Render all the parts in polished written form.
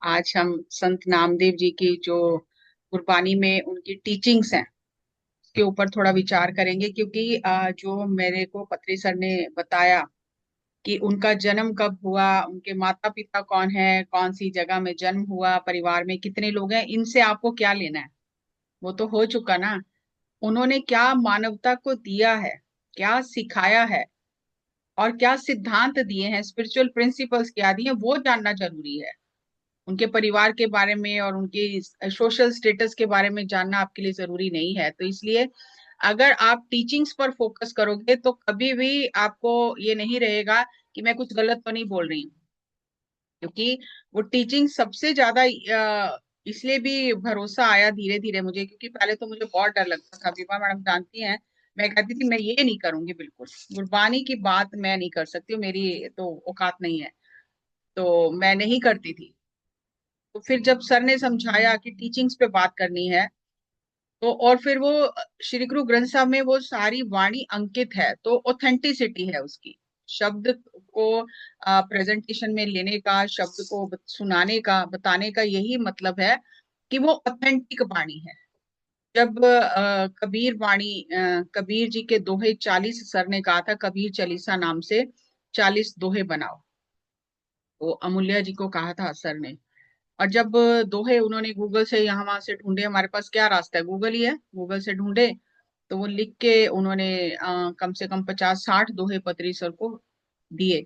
आज हम संत नामदेव जी की जो गुरबानी में उनकी टीचिंग्स हैं उसके ऊपर थोड़ा विचार करेंगे, क्योंकि जो मेरे को पत्री सर ने बताया कि उनका जन्म कब हुआ, उनके माता पिता कौन है, कौन सी जगह में जन्म हुआ, परिवार में कितने लोग हैं, इनसे आपको क्या लेना है। वो तो हो चुका ना। उन्होंने क्या मानवता को दिया है, क्या सिखाया है, और क्या सिद्धांत दिए हैं, स्पिरिचुअल प्रिंसिपल्स क्या दिए हैं, वो जानना जरूरी है। उनके परिवार के बारे में और उनके सोशल स्टेटस के बारे में जानना आपके लिए जरूरी नहीं है। तो इसलिए अगर आप टीचिंग्स पर फोकस करोगे तो कभी भी आपको ये नहीं रहेगा कि मैं कुछ गलत तो नहीं बोल रही हूँ, क्योंकि वो टीचिंग सबसे ज्यादा इसलिए भी भरोसा आया धीरे धीरे मुझे, क्योंकि पहले तो मुझे बहुत डर लगता था। विभा मैडम जानती हैं, मैं कहती थी मैं ये नहीं करूंगी, बिल्कुल गुरबानी की बात मैं नहीं कर सकती हूँ, मेरी तो औकात नहीं है, तो मैं नहीं करती थी। तो फिर जब सर ने समझाया कि टीचिंग्स पे बात करनी है, तो और फिर वो श्री गुरु ग्रंथ साहब में वो सारी वाणी अंकित है, तो ऑथेंटिसिटी है उसकी। शब्द को प्रेजेंटेशन में लेने का, शब्द को सुनाने का, बताने का यही मतलब है कि वो ऑथेंटिक वाणी है। जब कबीर वाणी, कबीर जी के दोहे 40, सर ने कहा था कबीर चालीसा नाम से 40 दोहे बनाओ, वो अमूल्य जी को कहा था सर ने। और जब दोहे उन्होंने गूगल से यहाँ वहां से ढूंढे, हमारे पास क्या रास्ता है, गूगल ही है, गूगल से ढूंढे, तो वो लिख के उन्होंने कम से कम 50-60 दोहे पत्री सर को दिए।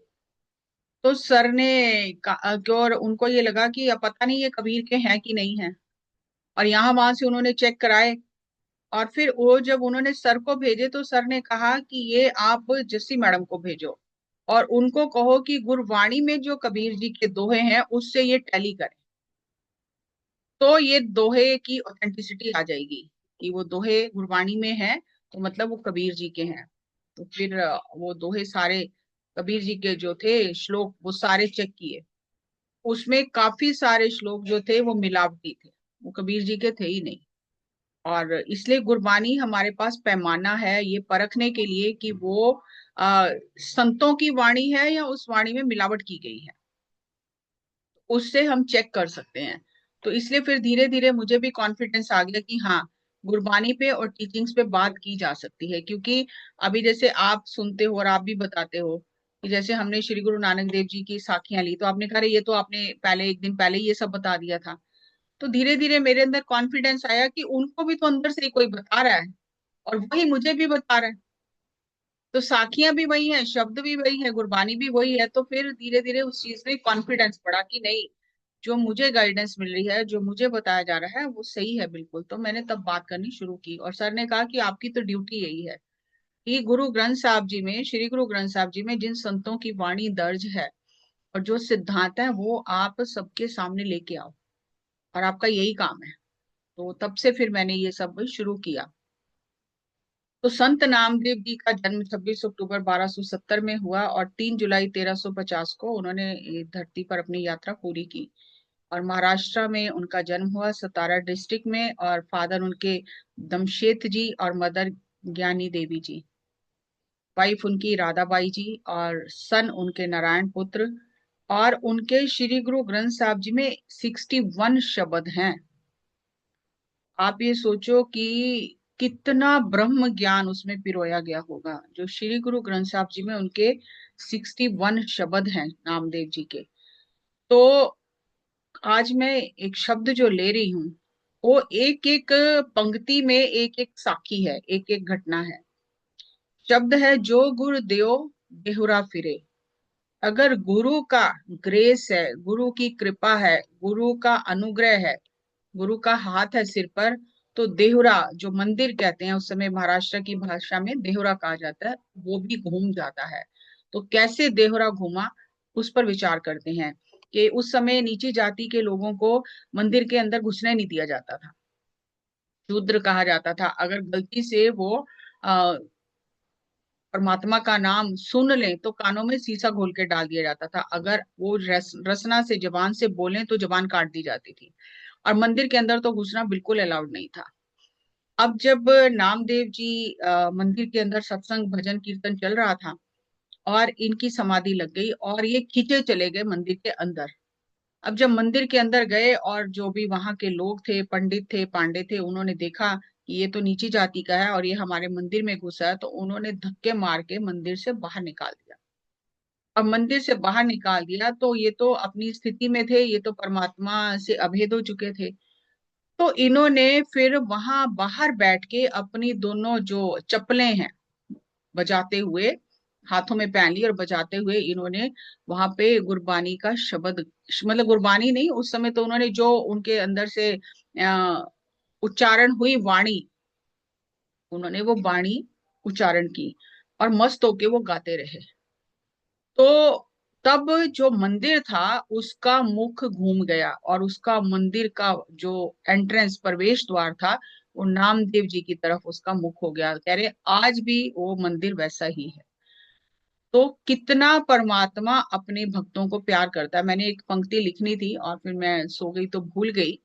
तो सर ने और उनको ये लगा कि अब पता नहीं ये कबीर के हैं कि नहीं है, और यहाँ वहां से उन्होंने चेक कराए। और फिर वो जब उन्होंने सर को भेजे तो सर ने कहा कि ये आप जस्सी मैडम को भेजो और उनको कहो कि गुरवाणी में जो कबीर जी के दोहे हैं उससे ये टैली करें, तो ये दोहे की ऑथेंटिसिटी आ जाएगी कि वो दोहे गुरबाणी में है, तो मतलब वो कबीर जी के हैं। तो फिर वो दोहे सारे कबीर जी के जो थे श्लोक वो सारे चेक किए, उसमें काफी सारे श्लोक जो थे वो मिलावटी थे, वो कबीर जी के थे ही नहीं। और इसलिए गुरबानी हमारे पास पैमाना है ये परखने के लिए कि वो आ, संतों की वाणी है या उस वाणी में मिलावट की गई है, उससे हम चेक कर सकते हैं। तो इसलिए फिर धीरे धीरे मुझे भी कॉन्फिडेंस आ गया कि हाँ, गुरबानी पे और टीचिंग्स पे बात की जा सकती है। क्योंकि अभी जैसे आप सुनते हो और आप भी बताते हो कि जैसे हमने श्री गुरु नानक देव जी की साखियां ली, तो आपने कहा "अरे, ये तो आपने पहले एक दिन पहले ही ये सब बता दिया था"। तो धीरे धीरे मेरे अंदर कॉन्फिडेंस आया कि उनको भी तो अंदर से ही कोई बता रहा है, और वही मुझे भी बता रहा है। तो साखियां भी वही है, शब्द भी वही है, गुरबानी भी वही है। तो फिर धीरे धीरे उस चीज में कॉन्फिडेंस बढ़ा कि नहीं, जो मुझे गाइडेंस मिल रही है, जो मुझे बताया जा रहा है वो सही है बिल्कुल। तो मैंने तब बात करनी शुरू की, और सर ने कहा कि आपकी तो ड्यूटी यही है कि गुरु ग्रंथ साहब जी में, श्री गुरु ग्रंथ साहब जी में जिन संतों की वाणी दर्ज है और जो सिद्धांत है वो आप सबके सामने लेके आओ, और आपका यही काम है। तो तब से फिर मैंने ये सब शुरू किया। तो संत नामदेव जी का जन्म 26 अक्टूबर 1270 में हुआ, और 3 जुलाई 1350 को उन्होंने ये धरती पर अपनी यात्रा पूरी की। और महाराष्ट्र में उनका जन्म हुआ, सतारा डिस्ट्रिक्ट में। और फादर उनके दमशेत जी और मदर ज्ञानी देवी जी, वाइफ उनकी राधाबाई जी, और सन उनके नारायण पुत्र। और उनके श्री गुरु ग्रंथ साहब जी में 61 शब्द हैं। आप ये सोचो कि कितना ब्रह्म ज्ञान उसमें पिरोया गया होगा। जो श्री गुरु ग्रंथ साहब जी में उनके 61 शब्द हैं नामदेव जी के। तो आज मैं एक शब्द जो ले रही हूँ, वो एक एक पंक्ति में एक एक साखी है, एक एक घटना है। शब्द है, जो गुरु देव देहुरा फिरे। अगर गुरु का ग्रेस है, गुरु की कृपा है, गुरु का अनुग्रह है, गुरु का हाथ है सिर पर, तो देहुरा जो मंदिर कहते हैं, उस समय महाराष्ट्र की भाषा में देहुरा कहा जाता है, वो भी घूम जाता है। तो कैसे देहुरा घूमा, उस पर विचार करते हैं। कि उस समय नीची जाति के लोगों को मंदिर के अंदर घुसने नहीं दिया जाता था, शूद्र कहा जाता था। अगर गलती से वो आ, परमात्मा का नाम सुन लें तो कानों में शीशा घोल के डाल दिया जाता था। अगर वो रसना से जबान से बोलें तो जबान काट दी जाती थी। और मंदिर के अंदर तो घुसना बिल्कुल अलाउड नहीं था। अब जब नामदेव जी मंदिर के अंदर सत्संग भजन कीर्तन चल रहा था, और इनकी समाधि लग गई और ये खींचे चले गए मंदिर के अंदर। अब जब मंदिर के अंदर गए और जो भी वहां के लोग थे, पंडित थे, पांडे थे, उन्होंने देखा कि ये तो नीची जाति का है और ये हमारे मंदिर में घुसा है, तो उन्होंने धक्के मार के मंदिर से बाहर निकाल दिया। अब मंदिर से बाहर निकाल दिया तो ये तो अपनी स्थिति में थे, ये तो परमात्मा से अभेद हो चुके थे। तो इन्होंने फिर वहां बाहर बैठ के अपनी दोनों जो चप्पलें हैं बजाते हुए, हाथों में पहन ली और बजाते हुए इन्होंने वहां पे गुरबानी का शब्द, मतलब गुरबानी नहीं, उस समय तो उन्होंने जो उनके अंदर से उच्चारण हुई वाणी, उन्होंने वो वाणी उच्चारण की और मस्त होके वो गाते रहे। तो तब जो मंदिर था उसका मुख घूम गया और उसका मंदिर का जो एंट्रेंस प्रवेश द्वार था वो नामदेव जी की तरफ उसका मुख हो गया। कह रहे आज भी वो मंदिर वैसा ही है। तो कितना परमात्मा अपने भक्तों को प्यार करता है। मैंने एक पंक्ति लिखनी थी और फिर मैं सो गई तो भूल गई।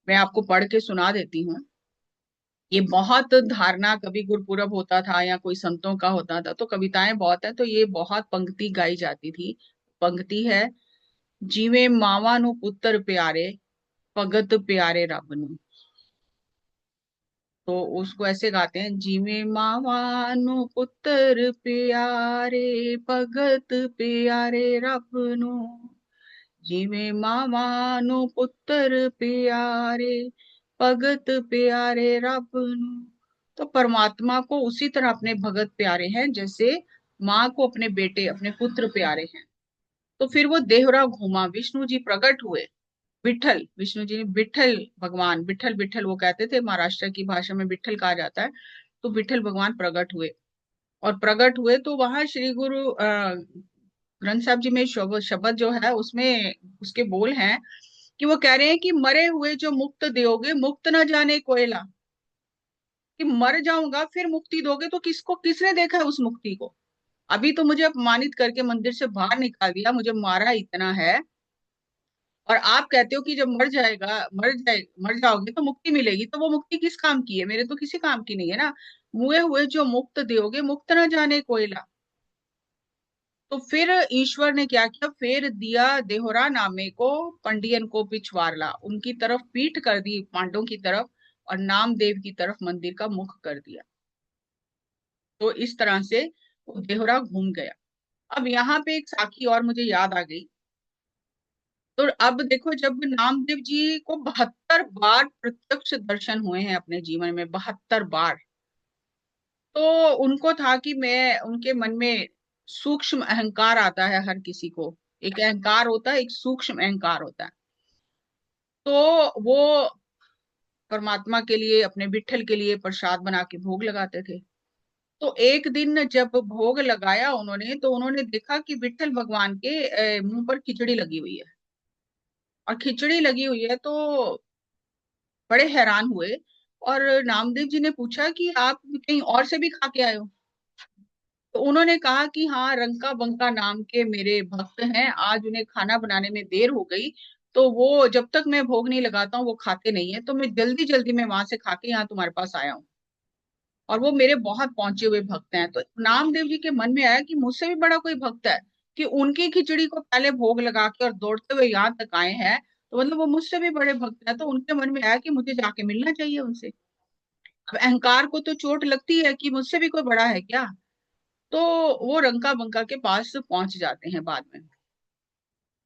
मैं आपको पढ़ के सुना देती हूँ। ये बहुत धारणा, कभी गुरपुरब होता था या कोई संतों का होता था तो कविताएं बहुत है, तो ये बहुत पंक्ति गाई जाती थी। पंक्ति है, जीवे मावा नु पुत्र प्यारे, भगत प्यारे रब नु। तो उसको ऐसे गाते हैं, जीवे मावा नु पुत्र प्यारे, भगत प्यारे रब नु। जिਵੇਂ मावा नु पुत्र प्यारे, भगत प्यारे रब नु। तो परमात्मा को उसी तरह अपने भगत प्यारे हैं जैसे माँ को अपने बेटे, अपने पुत्र प्यारे हैं। तो फिर वो देहरा घूमा, विष्णु जी प्रकट हुए। विठल, विष्णु जी ने विठल भगवान, विठल विठल वो कहते थे, महाराष्ट्र की भाषा में विठल कहा जाता है। तो विठल भगवान प्रकट हुए और प्रकट हुए तो वहां श्री गुरु ग्रंथ साहब जी में शब्द शब्द जो है उसमें उसके बोल हैं कि वो कह रहे हैं कि मरे हुए जो मुक्त दोगे, मुक्त न जाने कोयला। कि मर जाऊंगा फिर मुक्ति दोगे, तो किसको, किसने देखा है उस मुक्ति को? अभी तो मुझे अपमानित करके मंदिर से बाहर निकाल दिया, मुझे मारा इतना है, और आप कहते हो कि जब मर जाओगे तो मुक्ति मिलेगी। तो वो मुक्ति किस काम की है? मेरे तो किसी काम की नहीं है ना। मुए हुए जो मुक्त दोगे, मुक्त न जाने कोयला। तो फिर ईश्वर ने क्या किया, फेर दिया देहोरा नामे को, पंडियन को पिछवारला, उनकी तरफ पीठ कर दी, पांडवों की तरफ, और नामदेव की तरफ मंदिर का मुख कर दिया। तो इस तरह से वो देहोरा घूम गया। अब यहाँ पे एक साखी और मुझे याद आ गई। तो अब देखो, जब नामदेव जी को 72 बार प्रत्यक्ष दर्शन हुए हैं अपने जीवन में, 72 बार, तो उनको था कि मैं, उनके मन में सूक्ष्म अहंकार आता है हर किसी को। एक अहंकार होता है, एक सूक्ष्म अहंकार होता है। तो वो परमात्मा के लिए, अपने विठल के लिए प्रसाद बना के भोग लगाते थे। तो एक दिन जब भोग लगाया उन्होंने, तो उन्होंने देखा कि विठल भगवान के मुंह पर खिचड़ी लगी हुई है। और खिचड़ी लगी हुई है तो बड़े हैरान हुए। और नामदेव जी ने पूछा कि आप कहीं और से भी खा के आए हो? तो उन्होंने कहा कि हाँ, रंका बंका नाम के मेरे भक्त हैं, आज उन्हें खाना बनाने में देर हो गई, तो वो जब तक मैं भोग नहीं लगाता हूँ वो खाते नहीं है, तो मैं जल्दी जल्दी में वहां से खा के यहाँ तुम्हारे पास आया हूँ। और वो मेरे बहुत पहुंचे हुए भक्त हैं। तो नामदेव जी के मन में आया कि मुझसे भी बड़ा कोई भक्त है, कि उनकी खिचड़ी को पहले भोग लगा के और दौड़ते हुए यहाँ तक आए हैं, तो मतलब वो मुझसे भी बड़े भक्त हैं। तो उनके मन में आया कि मुझे जाके मिलना चाहिए उनसे। अब अहंकार को तो चोट लगती है कि मुझसे भी कोई बड़ा है क्या। तो वो रंका बंका के पास पहुंच जाते हैं बाद में।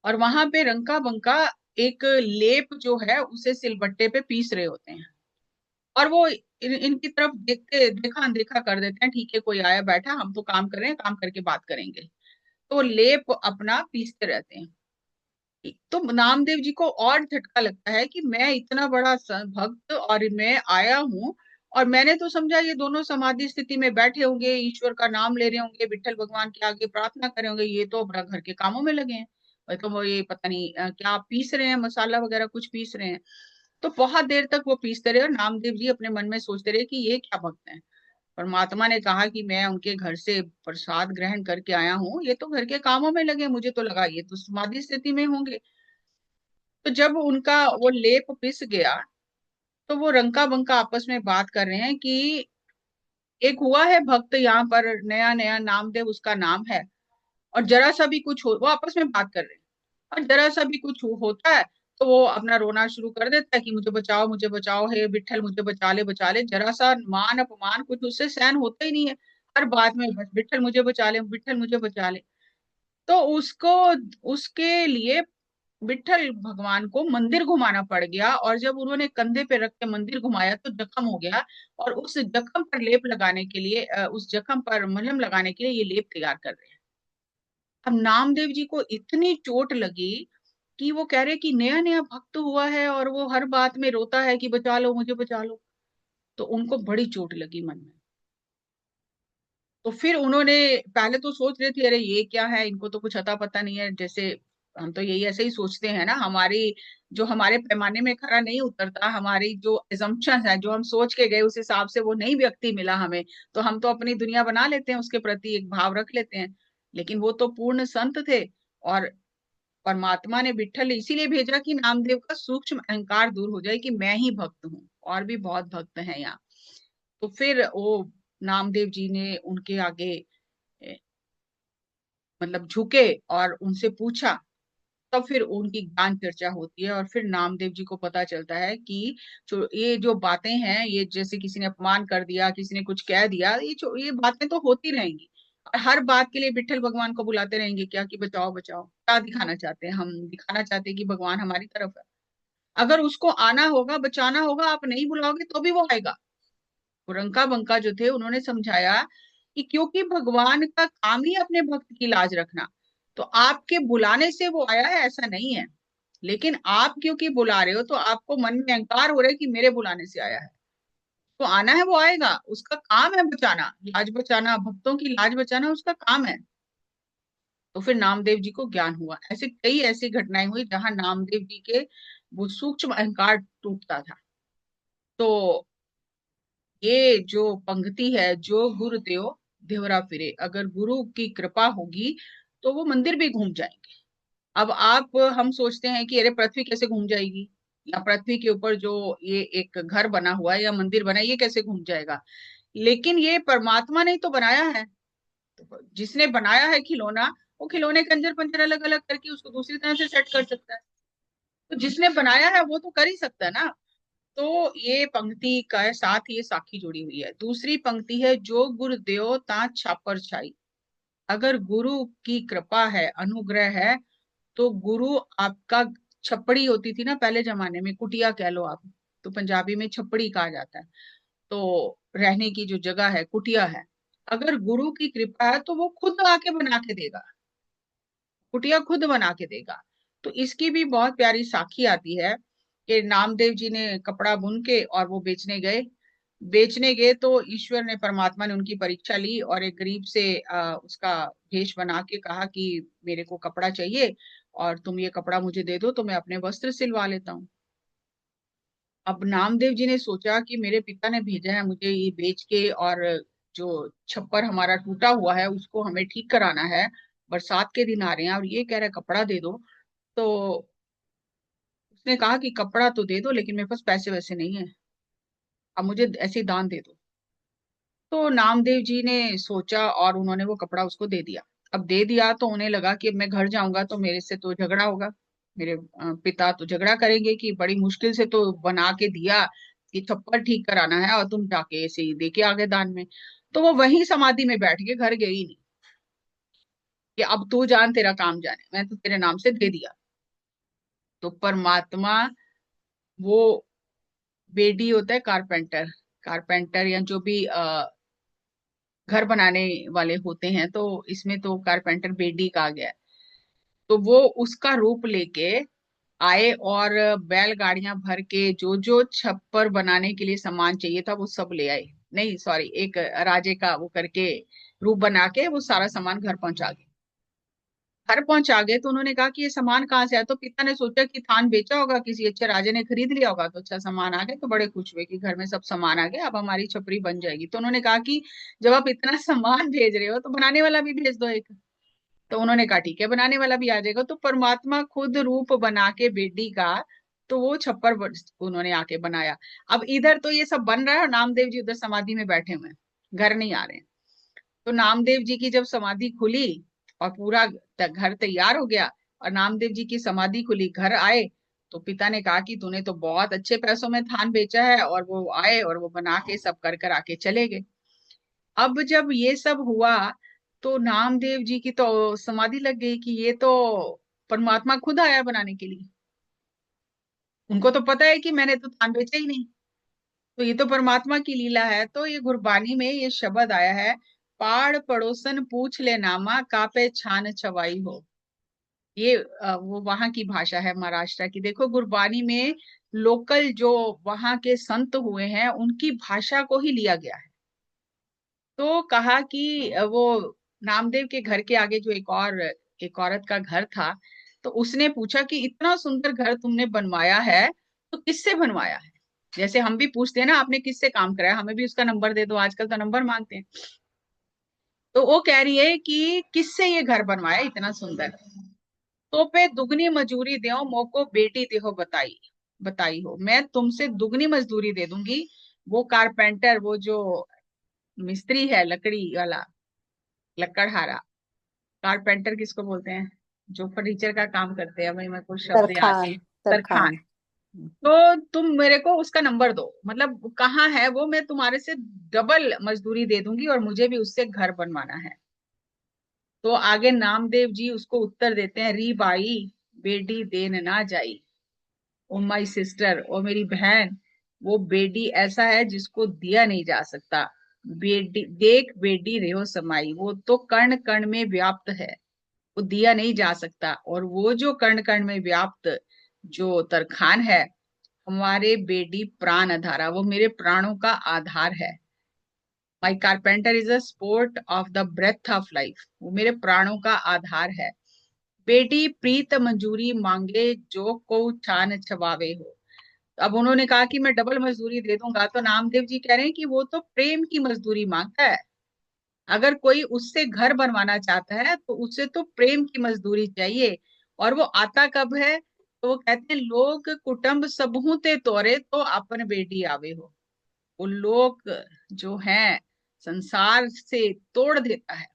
और वहां पे रंका बंका एक लेप जो है उसे सिलबट्टे पे पीस रहे होते हैं। और वो इनकी तरफ देखते, देखा अनदेखा कर देते हैं, ठीक है कोई आया बैठा, हम तो काम कर रहे हैं, काम करके बात करेंगे। तो लेप अपना पीसते रहते हैं। तो नामदेव जी को और झटका लगता है कि मैं इतना बड़ा भक्त और मैं आया हूँ, और मैंने तो समझा ये दोनों समाधि स्थिति में बैठे होंगे, ईश्वर का नाम ले रहे होंगे, विठल भगवान के आगे प्रार्थना करे होंगे, ये तो अपना घर के कामों में लगे हैं। तो वो ये पता नहीं क्या पीस रहे हैं, मसाला वगैरह कुछ पीस रहे हैं। तो बहुत देर तक वो पीसते रहे और नामदेव जी अपने मन में सोचते रहे कि ये क्या भक्त है। परमात्मा ने कहा कि मैं उनके घर से प्रसाद ग्रहण करके आया हूँ, ये तो घर के कामों में लगे, मुझे तो लगा ये तो समाधि स्थिति में होंगे। तो जब उनका वो लेप पिस गया, तो वो रंका बंका आपस में बात कर रहे हैं कि एक हुआ है भक्त यहाँ पर, नया नया, नामदेव उसका नाम है, और जरा सा भी कुछ हो, वो आपस में बात कर रहे हैं। और जरा सा भी कुछ होता है तो वो अपना रोना शुरू कर देता है कि मुझे बचाओ, हे विट्ठल मुझे बचा ले। जरा सा मान अपमान कुछ उससे सहन होता ही नहीं है। हर बात में बस विट्ठल मुझे बचा ले, विट्ठल मुझे बचा ले। तो उसको, उसके लिए विट्ठल भगवान को मंदिर घुमाना पड़ गया, और जब उन्होंने कंधे पे रख के मंदिर घुमाया तो जख्म हो गया। और उस जख्म पर लेप लगाने के लिए, उस जख्म पर मलहम लगाने के लिए ये लेप तैयार कर रहे हैं। अब नामदेव जी को इतनी चोट लगी कि वो कह रहे कि नया नया भक्त हुआ है और वो हर बात में रोता है कि बचा लो मुझे बचा लो। तो उनको बड़ी चोट लगी मन में। तो फिर उन्होंने, पहले तो सोच रहे थे अरे ये क्या है, इनको तो कुछ अता पता नहीं है, जैसे हम तो यही ऐसे ही सोचते हैं ना, हमारी जो हमारे पैमाने में खरा नहीं उतरता, हमारी जो एजम्पशन है, जो हम सोच के गए उस हिसाब से वो नहीं व्यक्ति मिला हमें, तो हम तो अपनी दुनिया बना लेते हैं, उसके प्रति एक भाव रख लेते हैं। लेकिन वो तो पूर्ण संत थे, और परमात्मा ने विट्ठल इसीलिए भेजा कि नामदेव का सूक्ष्म अहंकार दूर हो जाए कि मैं ही भक्त हूँ, और भी बहुत भक्त हैं यहाँ। तो फिर वो नामदेव जी ने उनके आगे मतलब झुके और उनसे पूछा। तब फिर उनकी ज्ञान चर्चा होती है, और फिर नामदेव जी को पता चलता है कि जो बातें हैं, ये जैसे किसी ने अपमान कर दिया, किसी ने कुछ कह दिया, ये बातें तो होती रहेंगी। और हर बात के लिए विट्ठल भगवान को बुलाते रहेंगे क्या, कि बचाओ बचाओ। क्या दिखाना चाहते हैं हम? दिखाना चाहते हैं कि भगवान हमारी तरफ है। अगर उसको आना होगा, बचाना होगा, आप नहीं बुलाओगे तो भी वो आएगा। रंका बंका जो थे उन्होंने समझाया कि क्योंकि भगवान का काम ही अपने भक्त की लाज रखना, तो आपके बुलाने से वो आया है ऐसा नहीं है। लेकिन आप क्योंकि बुला रहे हो तो आपको मन में अहंकार हो रहा है कि मेरे बुलाने से आया है। तो आना है वो आएगा, उसका काम है बचाना, लाज बचाना, भक्तों की लाज बचाना उसका काम है। तो फिर नामदेव जी को ज्ञान हुआ। ऐसे कई ऐसी घटनाएं हुई जहां नामदेव जी के वो सूक्ष्म अहंकार टूटता था। तो ये जो पंक्ति है, जो गुरुदेव देवरा फिरे, अगर गुरु की कृपा होगी तो वो मंदिर भी घूम जाएंगे। अब आप, हम सोचते हैं कि अरे पृथ्वी कैसे घूम जाएगी, या पृथ्वी के ऊपर जो ये एक घर बना हुआ है या मंदिर बना है ये कैसे घूम जाएगा। लेकिन ये परमात्मा ने तो बनाया है। तो जिसने बनाया है खिलौना, वो खिलौने के अंजर पंजर अलग अलग करके उसको दूसरी तरह से सेट कर सकता है। तो जिसने बनाया है वो तो कर ही सकता है ना। तो ये पंक्ति का साथ ये साखी जुड़ी हुई है। दूसरी पंक्ति है, जो गुरुदेव ता छापर छाई। अगर गुरु की कृपा है, अनुग्रह है, तो गुरु आपका, छपड़ी होती थी ना पहले जमाने में, कुटिया कह लो आप, तो पंजाबी में छपड़ी कहा जाता है। तो रहने की जो जगह है कुटिया है। अगर गुरु की कृपा है तो वो खुद आके बना के देगा, कुटिया खुद बना के देगा। तो इसकी भी बहुत प्यारी साखी आती है कि नामदेव जी ने कपड़ा बुन के और वो बेचने गए तो ईश्वर ने, परमात्मा ने उनकी परीक्षा ली, और एक गरीब से उसका भेष बना के कहा कि मेरे को कपड़ा चाहिए, और तुम ये कपड़ा मुझे दे दो तो मैं अपने वस्त्र सिलवा लेता हूँ। अब नामदेव जी ने सोचा कि मेरे पिता ने भेजा है मुझे ये बेच के, और जो छप्पर हमारा टूटा हुआ है उसको हमें ठीक कराना है, बरसात के दिन आ रहे हैं, और ये कह रहा है कपड़ा दे दो। तो उसने कहा कि कपड़ा तो दे दो, लेकिन मेरे पास पैसे वैसे नहीं है, अब मुझे ऐसे ही दान दे दो। तो नामदेव जी ने सोचा और उन्होंने वो कपड़ा उसको दे दिया। अब दे दिया तो उन्हें लगा कि अब मैं घर जाऊंगा तो मेरे से तो झगड़ा होगा, मेरे पिता तो झगड़ा करेंगे कि बड़ी मुश्किल से तो बना के दिया कि छप्पर ठीक कराना है और तुम जाके ऐसे ही दे के आ गए दान में। तो वो वहीं समाधि में बैठ के घर गई नहीं, कि अब तू जान तेरा काम जाने, मैं तो तेरे नाम से दे दिया। तो परमात्मा, वो बेडी होता है कारपेंटर, कारपेंटर या जो भी घर बनाने वाले होते हैं, तो इसमें तो कारपेंटर बेडी का आ गया है। तो वो उसका रूप लेके आए, और बैलगाड़ियां भर के जो जो छप्पर बनाने के लिए सामान चाहिए था वो सब ले आए। नहीं सॉरी, एक राजे का वो करके रूप बना के वो सारा सामान घर पहुंचा गए। घर पहुंचा गए तो उन्होंने कहा कि ये सामान कहाँ से आया। तो पिता ने सोचा कि थान बेचा होगा, किसी अच्छे राजे ने खरीद लिया होगा, तो अच्छा सामान आ गया। तो बड़े खुश हुए कि घर में सब सामान आ गया, अब हमारी छपरी बन जाएगी। तो उन्होंने कहा कि जब आप इतना सामान भेज रहे हो तो बनाने वाला भी भेज दो एक। तो उन्होंने कहा ठीक है, बनाने वाला भी आ जाएगा। तो परमात्मा खुद रूप बना के बेटी का, तो वो छप्पर उन्होंने आके बनाया। अब इधर तो ये सब बन रहा है और नामदेव जी उधर समाधि में बैठे हुए हैं, घर नहीं आ रहे हैं। तो नामदेव जी की जब समाधि खुली और पूरा घर तैयार हो गया, और नामदेव जी की समाधि खुली, घर आए तो पिता ने कहा कि तूने तो बहुत अच्छे पैसों में थान बेचा है, और वो आए और वो बना के सब कर कर आके चले गए। अब जब ये सब हुआ तो नामदेव जी की तो समाधि लग गई कि ये तो परमात्मा खुद आया बनाने के लिए। उनको तो पता है कि मैंने तो थान बेचा ही नहीं, तो ये तो परमात्मा की लीला है। तो ये गुरबानी में ये शब्द आया है, पाड़ पड़ोसन पूछ ले नामा, कापे छान छवाई हो। ये वो वहां की भाषा है, महाराष्ट्र की। देखो गुरबानी में लोकल जो वहां के संत हुए हैं उनकी भाषा को ही लिया गया है। तो कहा कि वो नामदेव के घर के आगे जो एक औरत का घर था, तो उसने पूछा कि इतना सुंदर घर तुमने बनवाया है तो किससे बनवाया है। जैसे हम भी पूछते हैं ना, आपने किससे काम कराया, हमें भी उसका नंबर दे दो, आजकल तो नंबर मांगते हैं। तो वो कह रही है कि किससे ये घर बनवाया इतना सुंदर। तो पे दुगनी मजूरी दो मोको बेटी देहो बताई, बताई हो, मैं तुमसे दुगनी मजदूरी दे दूंगी। वो कारपेंटर, वो जो मिस्त्री है लकड़ी वाला, लकड़हारा, कारपेंटर किसको बोलते हैं, जो फर्नीचर का काम करते हैं, भाई मेरे को शब्द याद तरखान। नहीं। तरखान। तरखान। तो तुम मेरे को उसका नंबर दो, मतलब कहाँ है वो, मैं तुम्हारे से डबल मजदूरी दे दूंगी और मुझे भी उससे घर बनवाना है। तो आगे नामदेव जी उसको उत्तर देते हैं, री बाई बेटी देन ना जाई, ओ माई सिस्टर, ओ मेरी बहन, वो बेटी ऐसा है जिसको दिया नहीं जा सकता। बेटी देख बेटी रेहो समाई, वो तो कण कण में व्याप्त है, वो दिया नहीं जा सकता। और वो जो कण कण में व्याप्त जो तरखान है, हमारे बेटी प्राण आधारा, वो मेरे प्राणों का आधार है। My carpenter is a sport of the breath of life, वो मेरे प्राणों का आधार है। बेटी प्रीत मंजूरी मांगे जो को छान छवावे हो। अब उन्होंने कहा कि मैं डबल मजदूरी दे दूंगा, तो नामदेव जी कह रहे हैं कि वो तो प्रेम की मजदूरी मांगता है। अगर कोई उससे घर बनवाना चाहता है तो उसे तो प्रेम की मजदूरी चाहिए। और वो आता कब है, तो वो कहते हैं लोग कुटुंब सबहू ते तोरे तो अपन बेटी आवे हो। वो लोग जो हैं संसार से तोड़ देता है,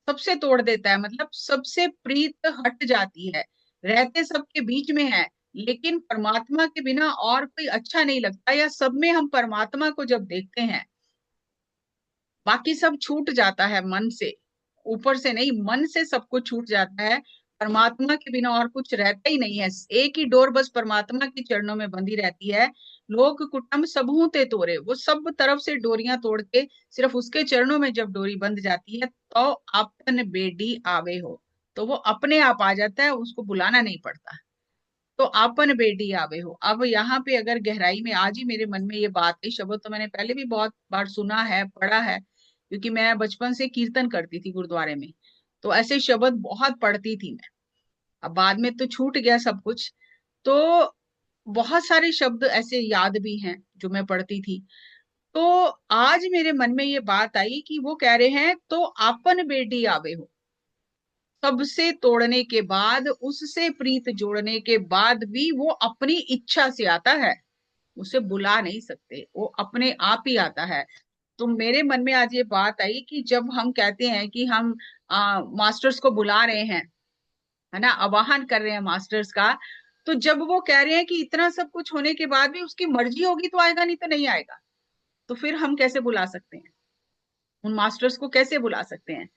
सबसे तोड़ देता है, मतलब सबसे प्रीत हट जाती है। रहते सबके बीच में है, लेकिन परमात्मा के बिना और कोई अच्छा नहीं लगता, या सब में हम परमात्मा को जब देखते हैं, बाकी सब छूट जाता है मन से, ऊपर से नहीं, मन से सब कुछ छूट जाता है। परमात्मा के बिना और कुछ रहता ही नहीं है, एक ही डोर बस परमात्मा के चरणों में बंधी रहती है। लोग कुटुंब सबहू ते तोड़े, वो सब तरफ से डोरियां तोड़ के सिर्फ उसके चरणों में जब डोरी बंध जाती है, तो अपन बेटी आवे हो, तो वो अपने आप आ जाता है, उसको बुलाना नहीं पड़ता। तो आपन बेटी आवे हो। अब यहाँ पे अगर गहराई में आज ही मेरे मन में ये बात, ये शब्द तो मैंने पहले भी बहुत बार सुना है, पढ़ा है, क्योंकि मैं बचपन से कीर्तन करती थी गुरुद्वारे में, तो ऐसे शब्द बहुत पढ़ती थी मैं। अब बाद में तो छूट गया सब कुछ। तो बहुत सारे शब्द ऐसे याद भी हैं जो मैं पढ़ती थी। तो आज मेरे मन में ये बात आई कि वो कह रहे हैं तो आपन बेटी आवे हो, सबसे तोड़ने के बाद, उससे प्रीत जोड़ने के बाद भी वो अपनी इच्छा से आता है, उसे बुला नहीं सकते, वो अपने आप ही आता है। तो मेरे मन में आज ये बात आई कि जब हम कहते हैं कि हम मास्टर्स को बुला रहे हैं, है ना, आवाहन कर रहे हैं मास्टर्स का, तो जब वो कह रहे हैं कि इतना सब कुछ होने के बाद भी उसकी मर्जी होगी तो आएगा, नहीं तो नहीं आएगा, तो फिर हम कैसे बुला सकते हैं, उन मास्टर्स को कैसे बुला सकते हैं।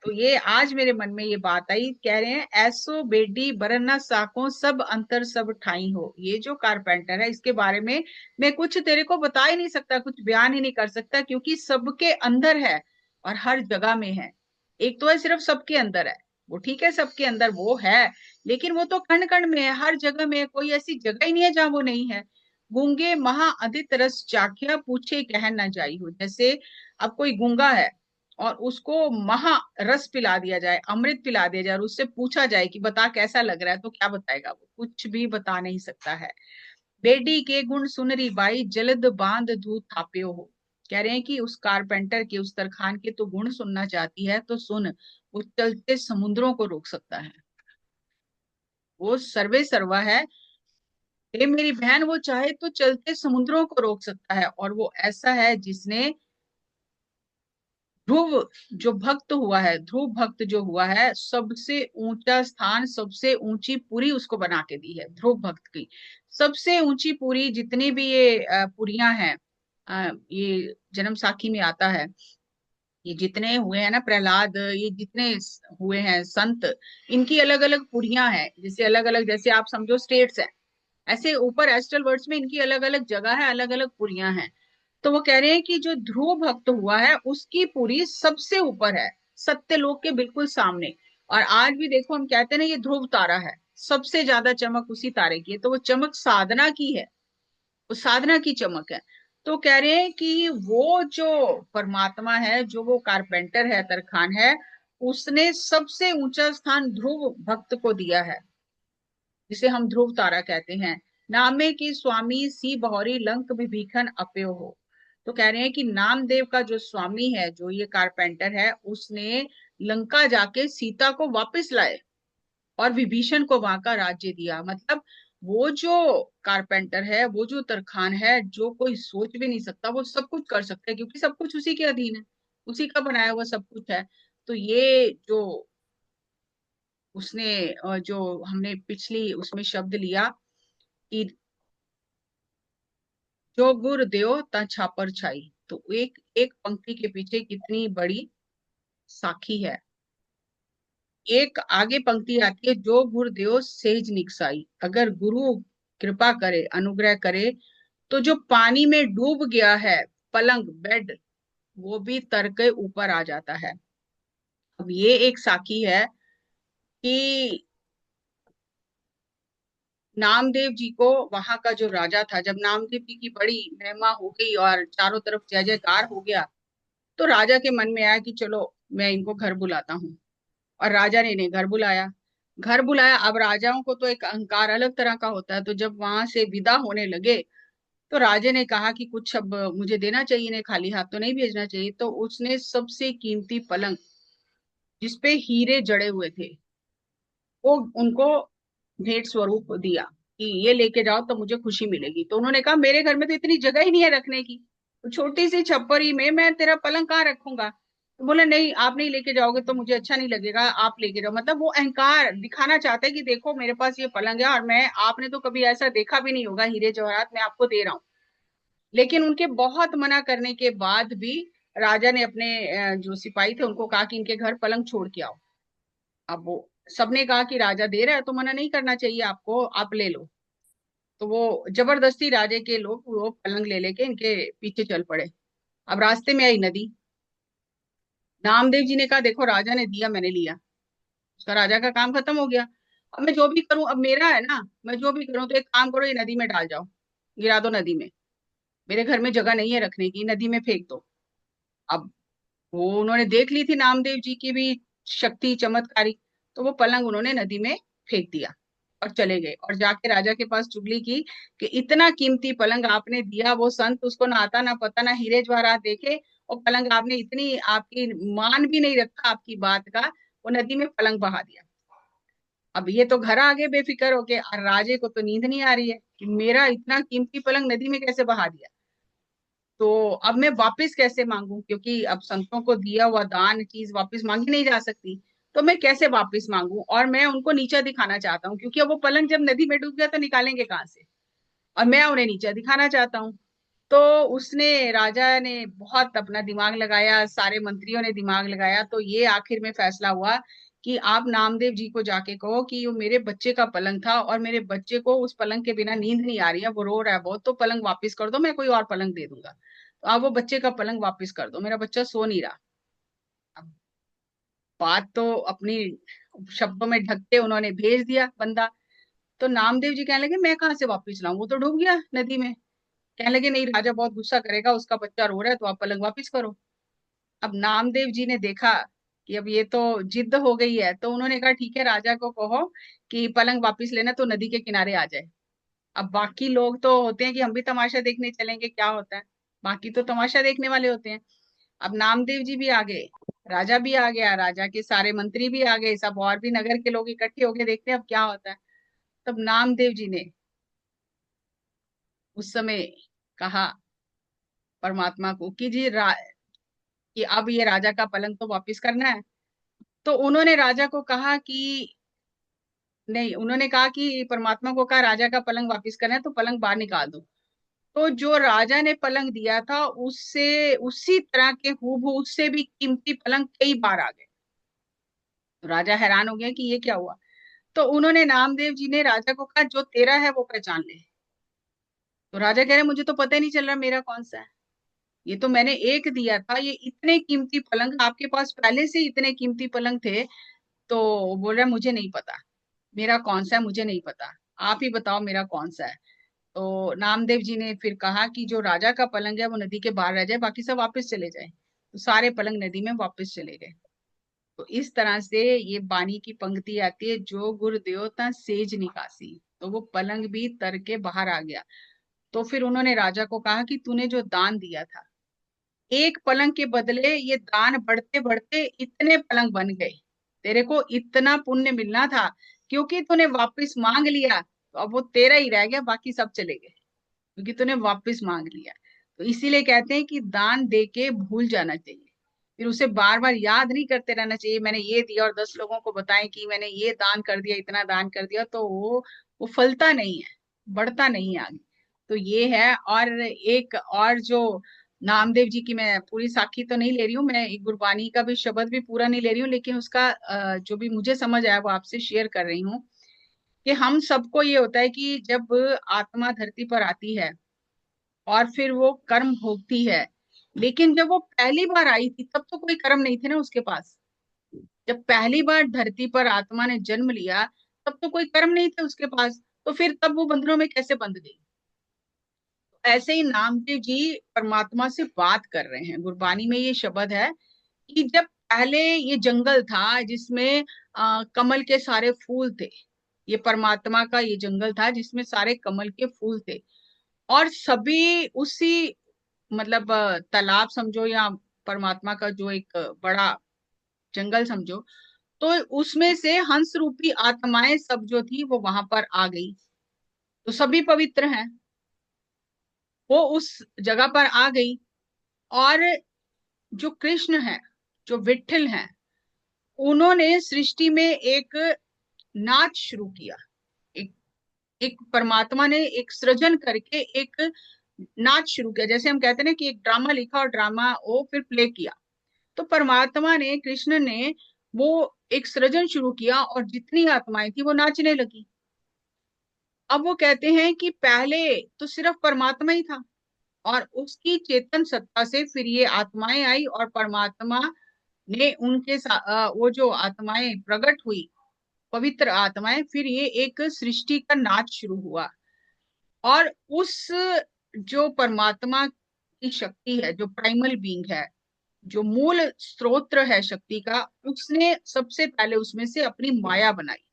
तो ये आज मेरे मन में ये बात आई, कह रहे हैं ऐसो बेटी बरना साको सब अंतर सब ठाई हो। ये जो कारपेंटर है इसके बारे में मैं कुछ तेरे को बता ही नहीं सकता, कुछ बयान ही नहीं कर सकता, क्योंकि सबके अंदर है और हर जगह में है। एक तो है सिर्फ सबके अंदर है, वो ठीक है सबके अंदर वो है, लेकिन वो तो कण कण में है, हर जगह में है, कोई ऐसी जगह ही नहीं है जहां वो नहीं है। गूंगे महा अदित रस चाख्या पूछे कह न जाई हो। जैसे अब कोई गूंगा है और उसको महा रस पिला दिया जाए, अमृत पिला दिया जाए, और उससे पूछा जाए कि बता कैसा लग रहा है, तो क्या बताएगा, वो कुछ भी बता नहीं सकता है। बेटी के गुण सुनरी बाई जलद बांध धू थाप्यो हो। कह रहे हैं कि उस कारपेंटर के, उस तरखान के तो गुण सुनना चाहती है तो सुन, वो चलते समुद्रों को रोक सकता है, वो सर्वे सर्वा है। ये मेरी बहन, वो चाहे तो चलते समुद्रों को रोक सकता है, और वो ऐसा है जिसने ध्रुव जो भक्त हुआ है, ध्रुव भक्त जो हुआ है, सबसे ऊंचा स्थान, सबसे ऊंची पुरी उसको बना के दी है ध्रुव भक्त की। सबसे ऊंची पुरी, जितनी भी ये पुरियां हैं, ये जन्म साखी में आता है, ये जितने हुए हैं ना प्रहलाद, ये जितने हुए हैं संत, इनकी अलग अलग पुरियां हैं। जैसे अलग अलग, जैसे आप समझो स्टेट्स है, ऐसे ऊपर एस्ट्रल वर्ड्स में इनकी अलग अलग जगह है, अलग अलग पुरियां हैं। तो वो कह रहे हैं कि जो ध्रुव भक्त हुआ है उसकी पुरी सबसे ऊपर है, सत्यलोक के बिल्कुल सामने। और आज भी देखो हम कहते हैं ना ये ध्रुव तारा है, सबसे ज्यादा चमक उसी तारे की है। तो वो चमक साधना की है, वो साधना की चमक है। तो कह रहे हैं कि वो जो परमात्मा है, जो वो कारपेंटर है, तरखान है, उसने सबसे ऊंचा स्थान ध्रुव भक्त को दिया है, जिसे हम ध्रुव तारा कहते हैं। नामे की स्वामी सी बहौरी लंक विभीषण अपयो हो। तो कह रहे हैं कि नामदेव का जो स्वामी है, जो ये कारपेंटर है, उसने लंका जाके सीता को वापस लाए और विभीषण को वहां का राज्य दिया। मतलब वो जो कारपेंटर है, वो जो तरखान है, जो कोई सोच भी नहीं सकता, वो सब कुछ कर सकता है, क्योंकि सब कुछ उसी के अधीन है, उसी का बनाया हुआ सब कुछ है। तो ये जो उसने जो हमने पिछली उसमें शब्द लिया कि जो गुर देव ता छापर छाई, तो एक एक पंक्ति के पीछे कितनी बड़ी साखी है। एक आगे पंक्ति आती है, जो गुरु देव सेज निकसाई, अगर गुरु कृपा करे, अनुग्रह करे, तो जो पानी में डूब गया है पलंग, बेड, वो भी तर के ऊपर आ जाता है। अब ये एक साखी है कि नामदेव जी को, वहां का जो राजा था, जब नामदेव जी की बड़ी महिमा हो गई और चारों तरफ जय जयकार हो गया, तो राजा के मन में आया कि चलो मैं इनको घर बुलाता हूँ। और राजा ने इन्हें घर बुलाया। घर बुलाया, अब राजाओं को तो एक अहंकार अलग तरह का होता है। तो जब वहां से विदा होने लगे, तो राजे ने कहा कि कुछ अब मुझे देना चाहिए, इन्हें खाली हाथ तो नहीं भेजना चाहिए। तो उसने सबसे कीमती पलंग, जिसपे हीरे जड़े हुए थे, वो उनको भेंट स्वरूप दिया कि ये लेके जाओ तो मुझे खुशी मिलेगी। तो उन्होंने कहा मेरे घर में तो इतनी जगह ही नहीं है रखने की, तो छोटी सी छप्परी में मैं तेरा पलंग कहाँ रखूंगा। तो बोले नहीं, आप नहीं लेके जाओगे तो मुझे अच्छा नहीं लगेगा, आप लेके जाओ। मतलब वो अहंकार दिखाना चाहते हैं कि देखो मेरे पास ये पलंग है, और मैं, आपने तो कभी ऐसा देखा भी नहीं होगा, हीरे जवाहरात मैं आपको दे रहा हूँ। लेकिन उनके बहुत मना करने के बाद भी राजा ने अपने जो सिपाही थे उनको कहा कि इनके घर पलंग छोड़ के आओ। अब वो सबने कहा कि राजा दे रहा है तो मना नहीं करना चाहिए आपको, आप ले लो। तो वो जबरदस्ती राजे के लोग वो पलंग ले लेके इनके पीछे चल पड़े। अब रास्ते में आई नदी। नामदेव जी ने कहा देखो राजा ने दिया, मैंने लिया, उसका राजा का काम खत्म हो गया। अब मैं जो भी करूं, अब मेरा है ना, मैं जो भी करूं, तो एक काम करो, ये नदी में डाल जाओ, गिरा दो नदी में, मेरे घर में जगह नहीं है रखने की, नदी में फेंक दो। अब वो उन्होंने देख ली थी नामदेव जी की भी शक्ति, चमत्कारी। तो वो पलंग उन्होंने नदी में फेंक दिया और चले गए, और जाके राजा के पास चुगली की कि इतना कीमती पलंग आपने दिया, वो संत उसको ना आता ना पता, ना हीरे जवाहरात देखे, और पलंग आपने इतनी, आपकी मान भी नहीं रखा आपकी बात का, वो नदी में पलंग बहा दिया। अब ये तो घर आ गए बेफिक्र होके, और राजे को तो नींद नहीं आ रही है कि मेरा इतना कीमती पलंग नदी में कैसे बहा दिया। तो अब मैं वापस कैसे मांगू, क्योंकि अब संतों को दिया हुआ दान चीज वापस मांगी नहीं जा सकती। तो मैं कैसे वापस मांगू, और मैं उनको नीचा दिखाना चाहता हूँ, क्योंकि अब वो पलंग जब नदी में डूब गया तो निकालेंगे कहाँ से, और मैं उन्हें नीचा दिखाना चाहता हूँ। तो उसने, राजा ने बहुत अपना दिमाग लगाया, सारे मंत्रियों ने दिमाग लगाया, तो ये आखिर में फैसला हुआ कि आप नामदेव जी को जाके कहो कि वो मेरे बच्चे का पलंग था, और मेरे बच्चे को उस पलंग के बिना नींद नहीं आ रही है, वो रो रहा है बहुत, तो पलंग वापस कर दो, मैं कोई और पलंग दे दूंगा, तो आप वो बच्चे का पलंग वापस कर दो, मेरा बच्चा सो नहीं रहा। अब बात तो अपनी शब्दों में ढक के उन्होंने भेज दिया बंदा। तो नामदेव जी कहने लगे मैं कहाँ से वापस लाऊं, वो तो डूब गया नदी में। कहने लगे नहीं, राजा बहुत गुस्सा करेगा, उसका बच्चा रो रहा है, तो आप पलंग वापस करो। अब नामदेव जी ने देखा कि अब ये तो जिद हो गई है, तो उन्होंने कहा ठीक है, राजा को कहो कि पलंग वापस लेना तो नदी के किनारे आ जाए। अब बाकी लोग तो होते हैं कि हम भी तमाशा देखने चलेंगे क्या होता है, बाकी तो तमाशा देखने वाले होते हैं। अब नामदेव जी भी आ गए, राजा भी आ गया, राजा के सारे मंत्री भी आ गए, सब और भी नगर के लोग इकट्ठे हो गए, देखते हैं अब क्या होता है। तब नामदेव जी ने उस समय कहा परमात्मा को कि जी कि अब ये राजा का पलंग तो वापस करना है। तो उन्होंने राजा को कहा कि नहीं, उन्होंने कहा कि परमात्मा को कहा राजा का पलंग वापस करना है तो पलंग बाहर निकाल दो। तो जो राजा ने पलंग दिया था उससे उसी तरह के हूबहू, उससे भी कीमती पलंग कई बार आ गए। तो राजा हैरान हो गया कि ये क्या हुआ। तो उन्होंने, नामदेव जी ने राजा को कहा जो तेरा है वो पहचान ले। तो राजा कह रहे मुझे तो पता ही नहीं चल रहा मेरा कौन सा है, ये तो मैंने एक दिया था, ये इतने कीमती पलंग आपके पास पहले से इतने कीमती पलंग थे। तो बोल रहा मुझे नहीं पता मेरा कौन सा है, मुझे नहीं पता, आप ही बताओ मेरा कौन सा है। तो नामदेव जी ने फिर कहा कि जो राजा का पलंग है वो नदी के बाहर रह जाए, बाकी सब वापस चले जाए। तो सारे पलंग नदी में वापस चले गए। तो इस तरह से ये बानी की पंक्ति आती है, जो गुर देवता सेज निकासी, तो वो पलंग भी तर के बाहर आ गया। तो फिर उन्होंने राजा को कहा कि तूने जो दान दिया था, एक पलंग के बदले ये दान बढ़ते बढ़ते इतने पलंग बन गए, तेरे को इतना पुण्य मिलना था, क्योंकि तूने वापस मांग लिया तो अब वो तेरा ही रह गया, बाकी सब चले गए, क्योंकि तूने वापस मांग लिया। तो इसीलिए कहते हैं कि दान दे के भूल जाना चाहिए, फिर उसे बार बार याद नहीं करते रहना चाहिए मैंने ये दिया और 10 लोगों को बताएं कि मैंने ये दान कर दिया, इतना दान कर दिया, तो वो फलता नहीं है, बढ़ता नहीं है आगे। तो ये है। और एक और जो नामदेव जी की, मैं पूरी साखी तो नहीं ले रही हूँ, मैं एक गुरबानी का भी शब्द भी पूरा नहीं ले रही हूँ, लेकिन उसका जो भी मुझे समझ आया वो आपसे शेयर कर रही हूँ। कि हम सबको ये होता है कि जब आत्मा धरती पर आती है और फिर वो कर्म भोगती है, लेकिन जब वो पहली बार आई थी तब तो कोई कर्म नहीं थे ना उसके पास। जब पहली बार धरती पर आत्मा ने जन्म लिया तब तो कोई कर्म नहीं थे उसके पास, तो फिर तब वो बंधनों में कैसे बंध गई। ऐसे ही नामदेव जी परमात्मा से बात कर रहे हैं, गुरबानी में ये शब्द है कि जब पहले ये जंगल था जिसमें कमल के सारे फूल थे, ये परमात्मा का ये जंगल था जिसमें सारे कमल के फूल थे, और सभी उसी, मतलब तालाब समझो या परमात्मा का जो एक बड़ा जंगल समझो, तो उसमें से हंस रूपी आत्माएं सब जो थी वो वहां पर आ गई। तो सभी पवित्र हैं, वो उस जगह पर आ गई। और जो कृष्ण है, जो विठल हैं, उन्होंने सृष्टि में एक नाच शुरू किया। एक एक परमात्मा ने एक सृजन करके एक नाच शुरू किया, जैसे हम कहते हैं ना कि एक ड्रामा लिखा और ड्रामा वो फिर प्ले किया। तो परमात्मा ने, कृष्ण ने वो एक सृजन शुरू किया और जितनी आत्माएं थी वो नाचने लगी। अब वो कहते हैं कि पहले तो सिर्फ परमात्मा ही था, और उसकी चेतन सत्ता से फिर ये आत्माएं आई और परमात्मा ने उनके वो जो आत्माएं प्रकट हुई, पवित्र आत्माएं, फिर ये एक सृष्टि का नाच शुरू हुआ। और उस जो परमात्मा की शक्ति है, जो प्राइमल बीइंग है, जो मूल स्रोत्र है शक्ति का, उसने सबसे पहले उसमें से अपनी माया बनाई।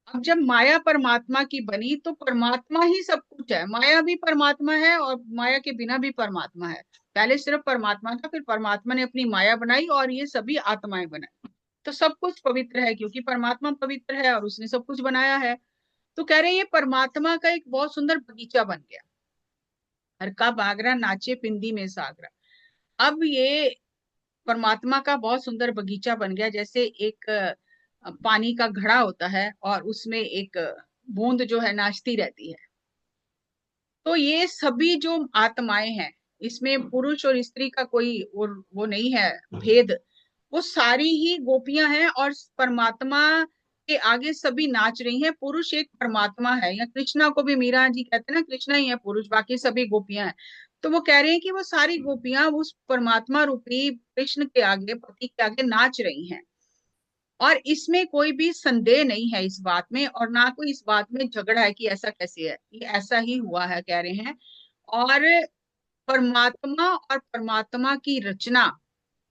अब जब माया परमात्मा की बनी तो परमात्मा ही सब कुछ है, माया भी परमात्मा है और माया के बिना भी परमात्मा है। पहले सिर्फ परमात्मा था, फिर परमात्मा ने अपनी माया बनाई और ये सभी आत्माएं बनाई। तो सब कुछ पवित्र है क्योंकि परमात्मा पवित्र है और उसने सब कुछ बनाया है। तो कह रहे ये परमात्मा का एक बहुत सुंदर बगीचा बन गया, हर का बागरा नाचे पिंडी में सागरा। अब ये परमात्मा का बहुत सुंदर बगीचा बन गया, जैसे एक पानी का घड़ा होता है और उसमें एक बूंद जो है नाचती रहती है। तो ये सभी जो आत्माएं हैं, इसमें पुरुष और स्त्री का कोई वो नहीं है भेद, वो सारी ही गोपियां हैं और परमात्मा के आगे सभी नाच रही हैं। पुरुष एक परमात्मा है, या कृष्णा को भी मीरा जी कहते हैं ना, कृष्णा ही है पुरुष, बाकी सभी गोपियां हैं। तो वो कह रहे हैं कि वो सारी गोपियां उस परमात्मा रूपी कृष्ण के आगे, पति के आगे नाच रही हैं। और इसमें कोई भी संदेह नहीं है इस बात में, और ना कोई इस बात में झगड़ा है कि ऐसा कैसे है, ये ऐसा ही हुआ है कह रहे हैं। और परमात्मा और परमात्मा की रचना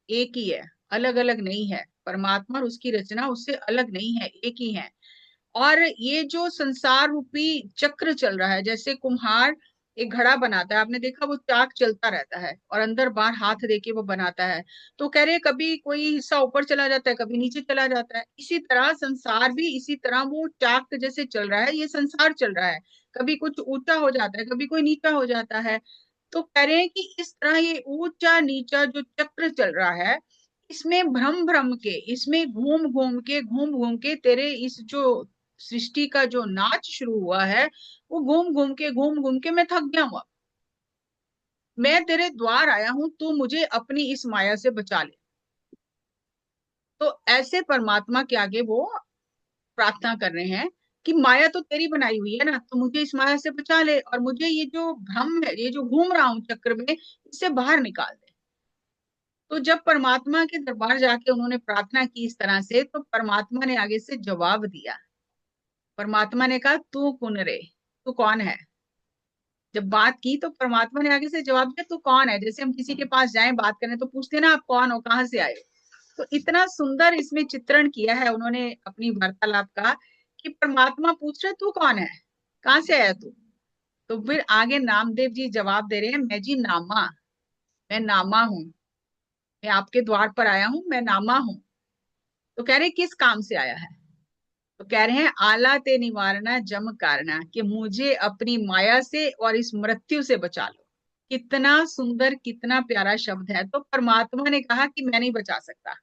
एक ही है, अलग अलग नहीं है। परमात्मा और उसकी रचना उससे अलग नहीं है, एक ही है। और ये जो संसार रूपी चक्र चल रहा है, जैसे कुम्हार एक घड़ा बनाता है, आपने देखा वो चाक चलता रहता है और अंदर बाहर हाथ देके वो बनाता है। तो कह रहे कभी कोई हिस्सा ऊपर चला जाता है, कभी नीचे चला जाता है, इसी तरह संसार भी इसी तरह वो चाक जैसे चल रहा है, ये संसार चल रहा है, कभी कुछ ऊंचा हो जाता है, कभी कोई नीचा हो जाता है। तो कह रहे हैं कि इस तरह ये ऊंचा नीचा जो चक्र चल रहा है, इसमें भ्रम भ्रम के, इसमें घूम घूम के तेरे इस जो सृष्टि का जो नाच शुरू हुआ है, वो घूम घूम के मैं थक गया हूं। मैं तेरे द्वार आया हूं, तू मुझे अपनी इस माया से बचा ले। तो ऐसे परमात्मा के आगे वो प्रार्थना कर रहे हैं कि माया तो तेरी बनाई हुई है ना, तो मुझे इस माया से बचा ले, और मुझे ये जो भ्रम है, ये जो घूम रहा हूं चक्र में, इससे बाहर निकाल दे। तो जब परमात्मा के दरबार जाके उन्होंने प्रार्थना की इस तरह से, तो परमात्मा ने आगे से जवाब दिया। परमात्मा ने कहा, तू कौन रे, तू कौन है। जब बात की तो परमात्मा ने आगे से जवाब दिया, तू कौन है। जैसे हम किसी के पास जाएं बात करने तो पूछते हैं ना, आप कौन हो, कहाँ से आए हो। तो इतना सुंदर इसमें चित्रण किया है उन्होंने अपनी वार्तालाप का, कि परमात्मा पूछ रहे तू कौन है, कहाँ से आया तू। तो फिर आगे नामदेव जी जवाब दे रहे हैं, मैं जी नामा, मैं नामा हूँ, मैं आपके द्वार पर आया हूँ, मैं नामा हूँ। तो कह रहे किस काम से आया है। तो कह रहे हैं, आला ते निवारणा जम कारणा, कि मुझे अपनी माया से और इस मृत्यु से बचा लो। कितना सुंदर, कितना प्यारा शब्द है। तो परमात्मा ने कहा कि मैं नहीं बचा सकता,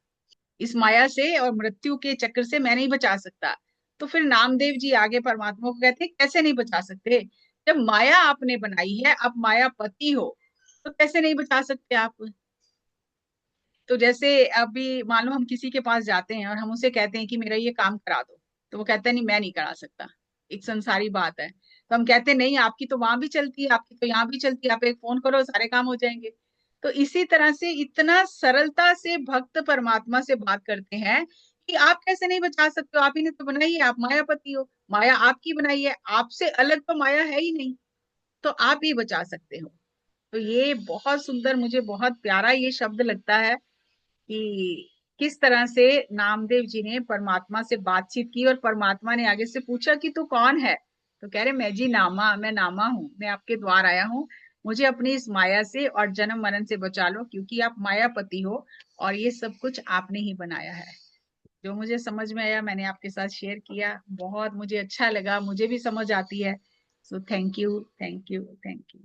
इस माया से और मृत्यु के चक्र से मैं नहीं बचा सकता। तो फिर नामदेव जी आगे परमात्मा को कहते हैं, कैसे नहीं बचा सकते, जब माया आपने बनाई है, आप मायापति हो, तो कैसे नहीं बचा सकते आप। तो जैसे अभी मान लो हम किसी के पास जाते हैं और हम उसे कहते हैं कि मेरा ये काम करा दो, तो वो कहता है नहीं मैं नहीं करा सकता, एक संसारी बात है। तो हम कहते हैं नहीं, आपकी तो वहां भी चलती है, आपकी तो यहाँ भी चलती है, आप एक फोन करो सारे काम हो जाएंगे। तो इसी तरह से इतना सरलता से भक्त परमात्मा से बात करते हैं कि आप कैसे नहीं बचा सकते हो, आप ही ने तो बनाई है, आप मायापति हो, माया आपकी बनाई है, आपसे अलग तो माया है ही नहीं, तो आप ही बचा सकते हो। तो ये बहुत सुंदर, मुझे बहुत प्यारा ये शब्द लगता है कि किस तरह से नामदेव जी ने परमात्मा से बातचीत की, और परमात्मा ने आगे से पूछा कि तू कौन है। तो कह रहे, मैं जी नामा, मैं नामा हूँ, मैं आपके द्वार आया हूँ, मुझे अपनी इस माया से और जन्म मरण से बचा लो, क्योंकि आप मायापति हो और ये सब कुछ आपने ही बनाया है। जो मुझे समझ में आया मैंने आपके साथ शेयर किया, बहुत मुझे अच्छा लगा, मुझे भी समझ आती है। So thank you, thank you, thank you.